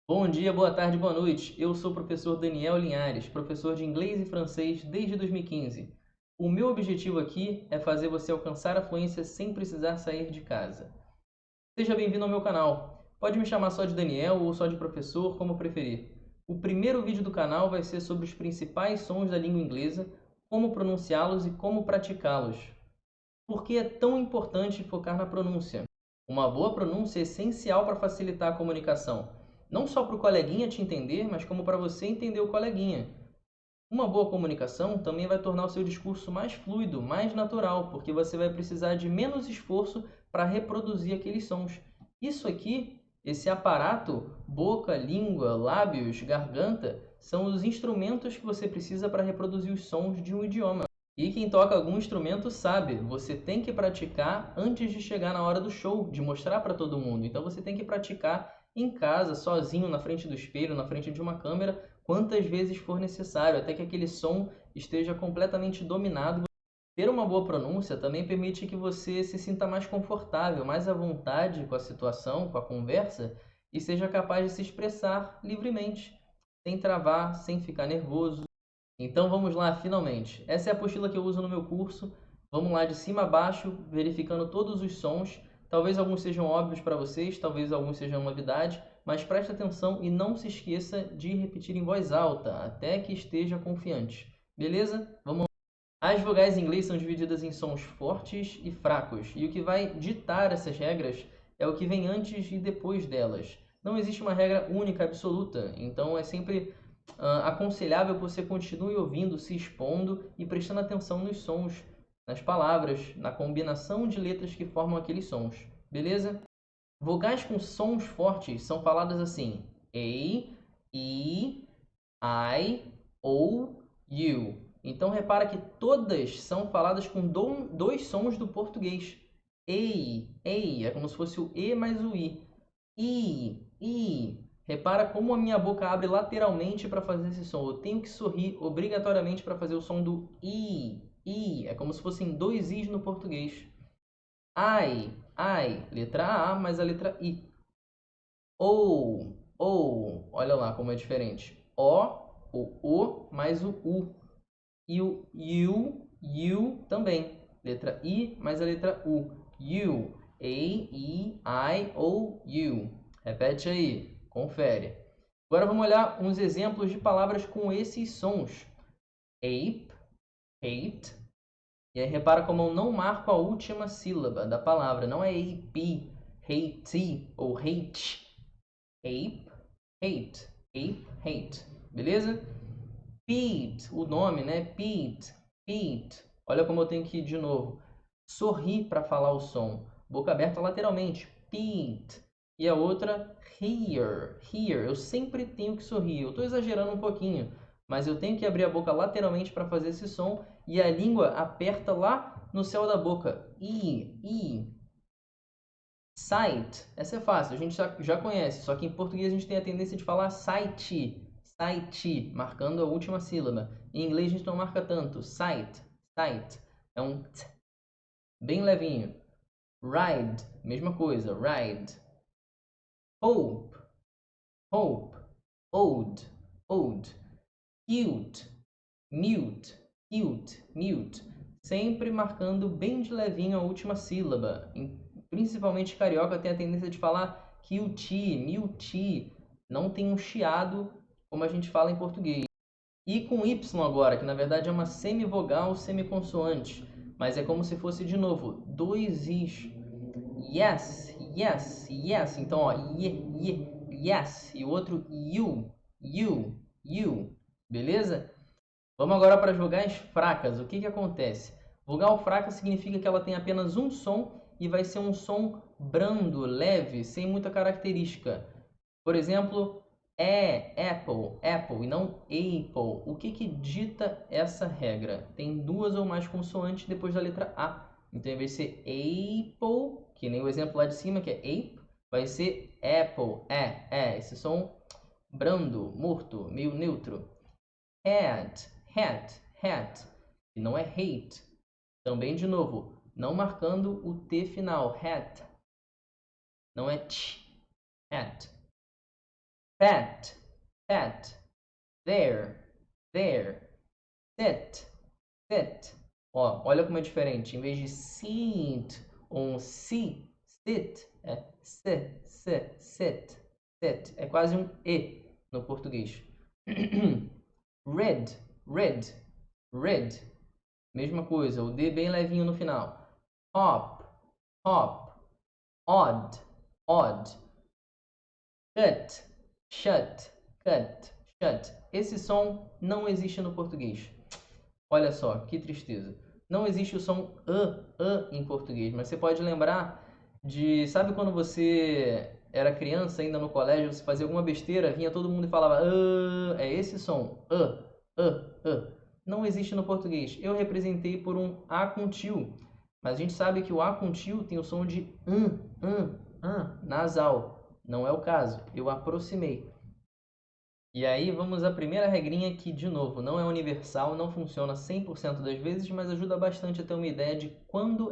Bom dia, boa tarde, boa noite. Eu sou o professor Daniel Linhares, professor de inglês e francês desde 2015. O meu objetivo aqui é fazer você alcançar a fluência sem precisar sair de casa. Seja bem-vindo ao meu canal. Pode me chamar só de Daniel ou só de professor, como preferir. O primeiro vídeo do canal vai ser sobre os principais sons da língua inglesa, como pronunciá-los e como praticá-los. Por que é tão importante focar na pronúncia? Uma boa pronúncia é essencial para facilitar a comunicação, não só para o coleguinha te entender, mas como para você entender o coleguinha. Uma boa comunicação também vai tornar o seu discurso mais fluido, mais natural, porque você vai precisar de menos esforço para reproduzir aqueles sons. Isso aqui, esse aparato, boca, língua, lábios, garganta, são os instrumentos que você precisa para reproduzir os sons de um idioma. E quem toca algum instrumento sabe, você tem que praticar antes de chegar na hora do show, de mostrar para todo mundo. Então você tem que praticar em casa, sozinho, na frente do espelho, na frente de uma câmera, quantas vezes for necessário, até que aquele som esteja completamente dominado. Ter uma boa pronúncia também permite que você se sinta mais confortável, mais à vontade com a situação, com a conversa, e seja capaz de se expressar livremente, sem travar, sem ficar nervoso. Então vamos lá, finalmente. Essa é a apostila que eu uso no meu curso. Vamos lá de cima a baixo, verificando todos os sons. Talvez alguns sejam óbvios para vocês, talvez alguns sejam novidade, mas preste atenção e não se esqueça de repetir em voz alta, até que esteja confiante. Beleza? Vamos lá. As vogais em inglês são divididas em sons fortes e fracos, e o que vai ditar essas regras é o que vem antes e depois delas. Não existe uma regra única absoluta, então é sempre aconselhável que você continue ouvindo, se expondo e prestando atenção nos sons, nas palavras, na combinação de letras que formam aqueles sons. Beleza? Vogais com sons fortes são faladas assim: A, E, I, O, U. Então repara que todas são faladas com dois sons do português. Ei, ei, é como se fosse o E mais o I. I. Repara como a minha boca abre lateralmente para fazer esse som. Eu tenho que sorrir obrigatoriamente para fazer o som do I. I. É como se fossem dois Is no português. I. Letra A mais a letra I. Olha lá como é diferente. O mais o U. E o you também. Letra I mais a letra U. You. A-E-I-O-U. Repete aí. Confere. Agora vamos olhar uns exemplos de palavras com esses sons. Ape, hate. E aí repara como eu não marco a última sílaba da palavra. Não é AP, hate ou hate. Ape, hate. Ape, hate. Beleza? Pete, o nome, né? Pete. Olha como eu tenho que ir de novo. Sorrir para falar o som. Boca aberta lateralmente. Pete. E a outra, here. Eu sempre tenho que sorrir. Eu estou exagerando um pouquinho, mas eu tenho que abrir a boca lateralmente para fazer esse som e a língua aperta lá no céu da boca. E. Sight. Essa é fácil, a gente já conhece, só que em português a gente tem a tendência de falar sight. Sight, marcando a última sílaba. Em inglês a gente não marca tanto. Sight. É um t, bem levinho. Ride, mesma coisa. Ride. Hope. Ode. Cute. Mute. Sempre marcando bem de levinho a última sílaba. Principalmente carioca tem a tendência de falar mute. Não tem um chiado como a gente fala em português. E com Y agora, que na verdade é uma semivogal semiconsoante. Mas é como se fosse, de novo, dois Is. Yes. Então, ó, yes. E o outro, you. Beleza? Vamos agora para as vogais fracas. O que acontece? Vogal fraca significa que ela tem apenas um som e vai ser um som brando, leve, sem muita característica. Por exemplo, apple e não apple. O que dita essa regra? Tem duas ou mais consoantes depois da letra A. Então, em vez de ser apple, que nem o exemplo lá de cima, que é ape, vai ser apple. Esse som brando, morto, meio neutro. Hat, e não é hate. Também, de novo, não marcando o T final, hat. Não é hat. Pet, pet. There, there. Sit, sit. Ó, olha como é diferente. Em vez de sit ou sit, é sit. É quase um E no português. Red, red. Mesma coisa, o D bem levinho no final. Hop, odd. Cut, shut. Esse som não existe no português. Olha só, que tristeza. Não existe o som em português, mas você pode lembrar de... Sabe quando você era criança ainda no colégio, você fazia alguma besteira, vinha todo mundo e falava é esse som, Não existe no português. Eu representei por um A com tio, mas a gente sabe que o A com tio tem o som de nasal. Não é o caso, eu aproximei. E aí vamos à primeira regrinha que, de novo, não é universal, não funciona 100% das vezes, mas ajuda bastante a ter uma ideia de quando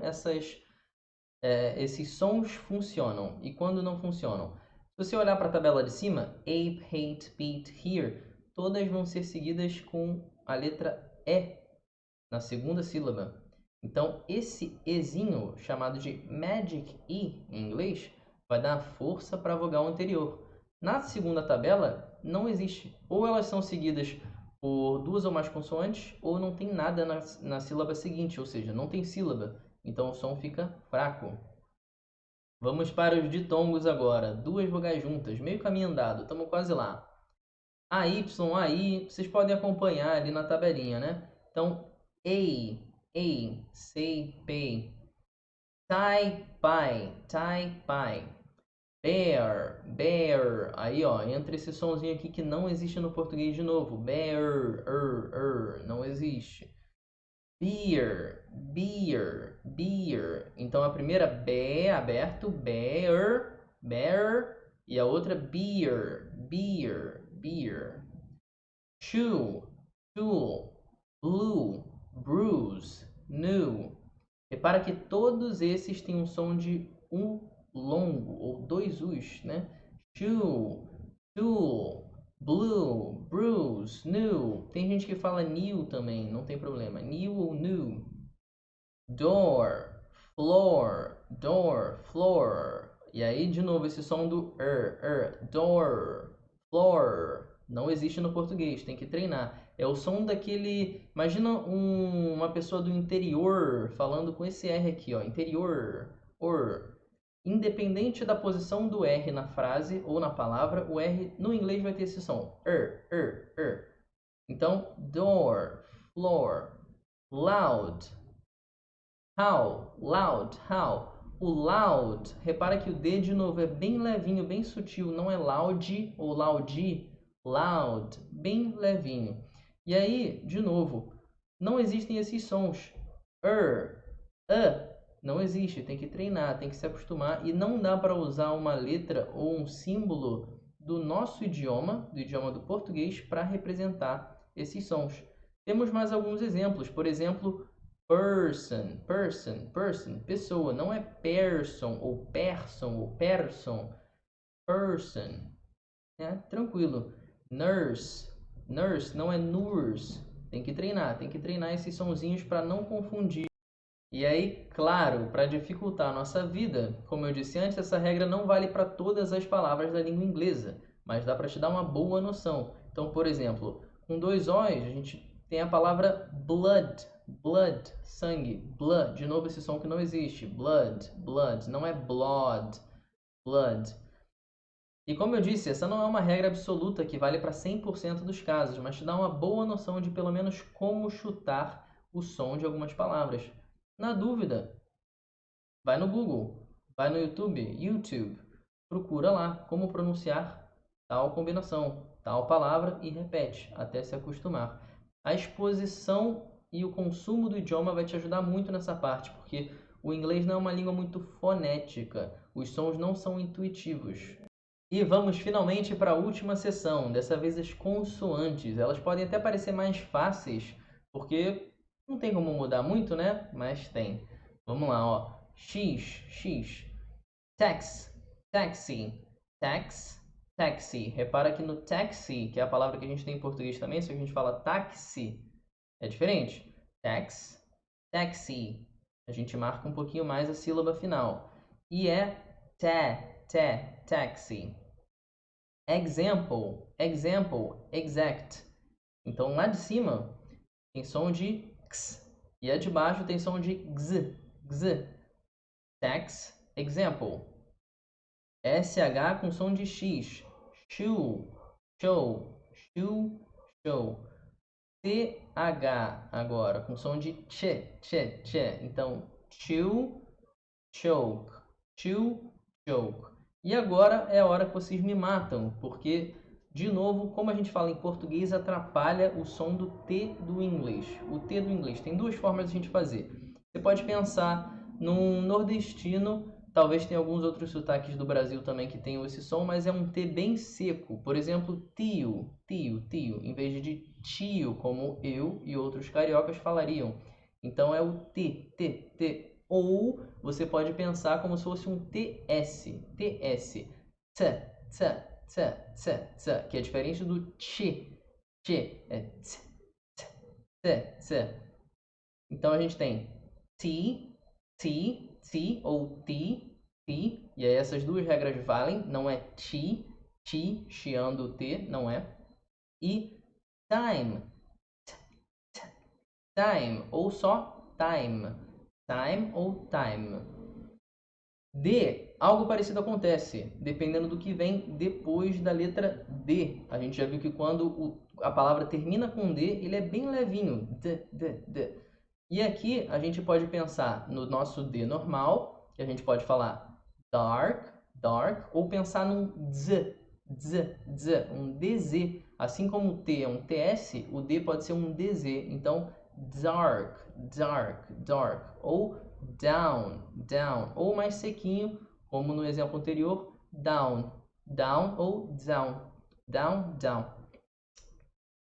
esses sons funcionam e quando não funcionam. Se você olhar para a tabela de cima, ape, hate, beat, hear, todas vão ser seguidas com a letra E na segunda sílaba. Então, esse Ezinho, chamado de Magic E em inglês, vai dar força para a vogal anterior. Na segunda tabela, não existe. Ou elas são seguidas por duas ou mais consoantes, ou não tem nada na sílaba seguinte, ou seja, não tem sílaba. Então o som fica fraco. Vamos para os ditongos agora. Duas vogais juntas, meio caminho andado, estamos quase lá. AY, AI, vocês podem acompanhar ali na tabelinha, né? Então, A, say, pay. Tai, pai. Bear. Aí, ó, entra esse sonzinho aqui que não existe no português de novo. Bear, não existe. Beer. Então a primeira B aberto, bear. E a outra beer. Shoe, blue, bruise, new. Repara que todos esses têm um som de um longo, ou dois U's, né? Shoe, tool, blue, bruise, new. Tem gente que fala new também, não tem problema. New ou new. Door, floor. E aí, de novo, esse som do door, floor. Não existe no português, tem que treinar. É o som daquele... Imagina uma pessoa do interior falando com esse R aqui, ó. Interior, Independente da posição do R na frase ou na palavra, o R no inglês vai ter esse som. Então, door, floor, loud, how. O loud, repara que o D de novo é bem levinho, bem sutil, não é loud ou loud, bem levinho. E aí, de novo, não existem esses sons. Não existe, tem que treinar, tem que se acostumar e não dá para usar uma letra ou um símbolo do nosso idioma, do idioma do português, para representar esses sons. Temos mais alguns exemplos, por exemplo, person, pessoa, não é person, person, tranquilo. Nurse, não é nurse, tem que treinar esses sonzinhos para não confundir. E aí, claro, para dificultar a nossa vida, como eu disse antes, essa regra não vale para todas as palavras da língua inglesa, mas dá para te dar uma boa noção. Então, por exemplo, com dois O's, a gente tem a palavra blood, sangue, blood, de novo esse som que não existe, blood, não é blood. E como eu disse, essa não é uma regra absoluta que vale para 100% dos casos, mas te dá uma boa noção de pelo menos como chutar o som de algumas palavras. Na dúvida, vai no Google, vai no YouTube, procura lá como pronunciar tal combinação, tal palavra e repete até se acostumar. A exposição e o consumo do idioma vai te ajudar muito nessa parte, porque o inglês não é uma língua muito fonética, os sons não são intuitivos. E vamos finalmente para a última seção, dessa vez as consoantes. Elas podem até parecer mais fáceis, porque não tem como mudar muito, né? Mas tem. Vamos lá, ó. X. Tax, taxi. Tax, taxi. Repara que no taxi, que é a palavra que a gente tem em português também, se a gente fala táxi, é diferente. Taxi. A gente marca um pouquinho mais a sílaba final. E é taxi. Example, exact. Então lá de cima tem som de x e a de baixo tem som de x. Tax, example. SH com som de X. Shoe, show, shoe, show. TH agora com som de che. Então, chew, choke, chew, choke. E agora é a hora que vocês me matam, porque, de novo, como a gente fala em português, atrapalha o som do T do inglês. O T do inglês. Tem duas formas de a gente fazer. Você pode pensar num nordestino, talvez tenha alguns outros sotaques do Brasil também que tenham esse som, mas é um T bem seco. Por exemplo, tio, em vez de tio, como eu e outros cariocas falariam. Então é o T. Ou você pode pensar como se fosse um TS, que é diferente do é Então a gente tem T ou T, e aí essas duas regras valem, não é chiando o T, não é. E time, ou só time ou time. D, algo parecido acontece, dependendo do que vem depois da letra D. A gente já viu que quando a palavra termina com D, ele é bem levinho. D. E aqui a gente pode pensar no nosso D normal, que a gente pode falar dark, ou pensar num z, um DZ. Assim como o T é um TS, o D pode ser um DZ. Então, dark, ou down, ou mais sequinho, como no exemplo anterior, down ou down.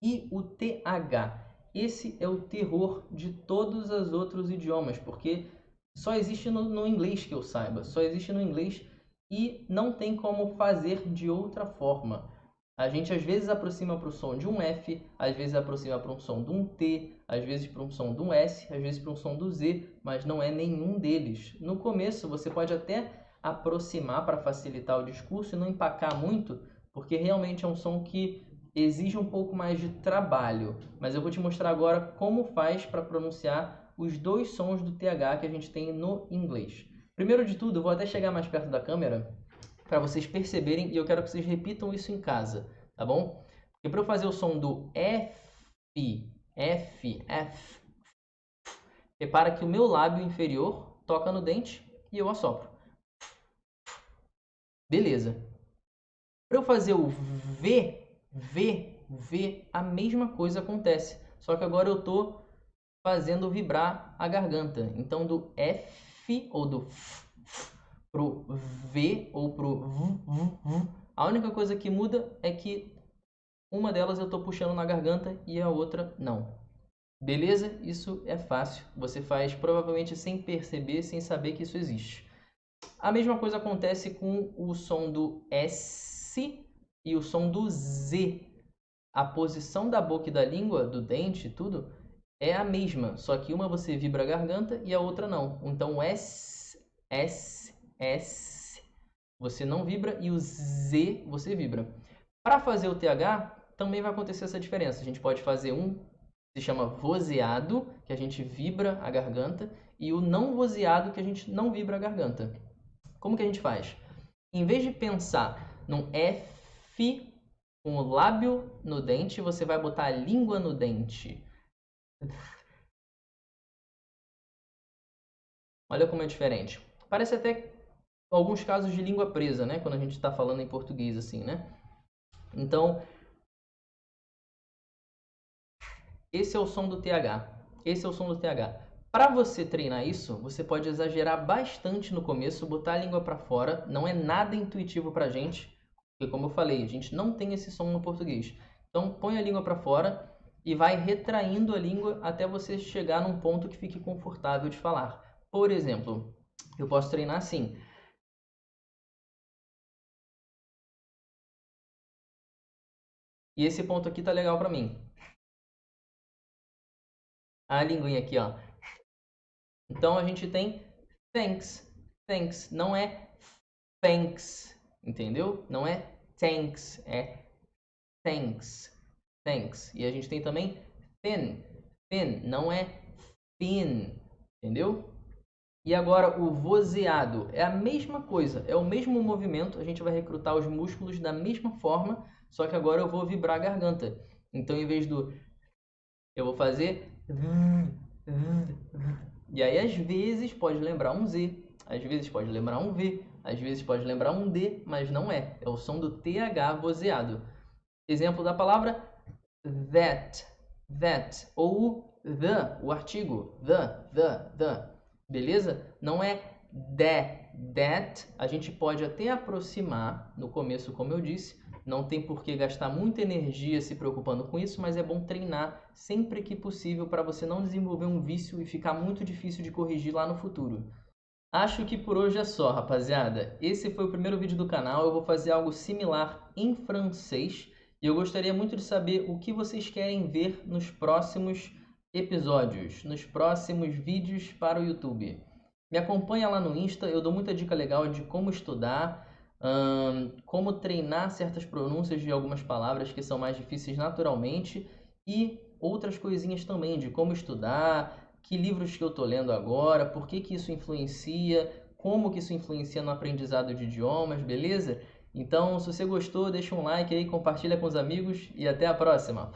E o TH, esse é o terror de todos os outros idiomas, porque só existe no inglês que eu saiba, só existe no inglês e não tem como fazer de outra forma. A gente às vezes aproxima para o som de um F, às vezes aproxima para um som de um T, às vezes para um som de um S, às vezes para um som do Z, mas não é nenhum deles. No começo você pode até aproximar para facilitar o discurso e não empacar muito, porque realmente é um som que exige um pouco mais de trabalho. Mas eu vou te mostrar agora como faz para pronunciar os dois sons do TH que a gente tem no inglês. Primeiro de tudo, eu vou até chegar mais perto da câmera para vocês perceberem, e eu quero que vocês repitam isso em casa, tá bom? Porque para eu fazer o som do F, repara que o meu lábio inferior toca no dente e eu assopro. Beleza. Para eu fazer o V, a mesma coisa acontece, só que agora eu estou fazendo vibrar a garganta. Então, do F ou do F pro V ou pro V, a única coisa que muda é que uma delas eu estou puxando na garganta e a outra não. Beleza? Isso é fácil. Você faz provavelmente sem perceber, sem saber que isso existe. A mesma coisa acontece com o som do S e o som do Z. A posição da boca e da língua, do dente, tudo, é a mesma, só que uma você vibra a garganta e a outra não. Então o S, você não vibra e o Z você vibra. Para fazer o TH, também vai acontecer essa diferença. A gente pode fazer um que se chama vozeado, que a gente vibra a garganta, e o não vozeado, que a gente não vibra a garganta. Como que a gente faz? Em vez de pensar num F com o lábio no dente, você vai botar a língua no dente. Olha como é diferente. Parece até alguns casos de língua presa, né? Quando a gente está falando em português assim, né? Então, esse é o som do TH. Para você treinar isso, você pode exagerar bastante no começo, botar a língua para fora. Não é nada intuitivo para a gente, porque como eu falei, a gente não tem esse som no português. Então, põe a língua para fora e vai retraindo a língua até você chegar num ponto que fique confortável de falar. Por exemplo, eu posso treinar assim. E esse ponto aqui tá legal para mim. A linguinha aqui, ó. Então a gente tem thanks. Thanks não é thanks, entendeu? Não é thanks, é thanks. Thanks. E a gente tem também thin. Thin não é thin, entendeu? E agora o vozeado é a mesma coisa, é o mesmo movimento, a gente vai recrutar os músculos da mesma forma, só que agora eu vou vibrar a garganta. Então em vez do eu vou fazer e aí às vezes pode lembrar um Z, às vezes pode lembrar um V, às vezes pode lembrar um D, mas não é. É o som do TH vozeado. Exemplo da palavra that, that ou the, o artigo the. Beleza? Não é that. A gente pode até aproximar no começo, como eu disse. Não tem por que gastar muita energia se preocupando com isso, mas é bom treinar sempre que possível para você não desenvolver um vício e ficar muito difícil de corrigir lá no futuro. Acho que por hoje é só, rapaziada. Esse foi o primeiro vídeo do canal. Eu vou fazer algo similar em francês. E eu gostaria muito de saber o que vocês querem ver nos próximos episódios, nos próximos vídeos para o YouTube. Me acompanha lá no Insta, eu dou muita dica legal de como estudar, como treinar certas pronúncias de algumas palavras que são mais difíceis naturalmente e outras coisinhas também de como estudar, que livros que eu estou lendo agora, por que isso influencia, como que isso influencia no aprendizado de idiomas, beleza? Então, se você gostou, deixa um like aí, compartilha com os amigos e até a próxima!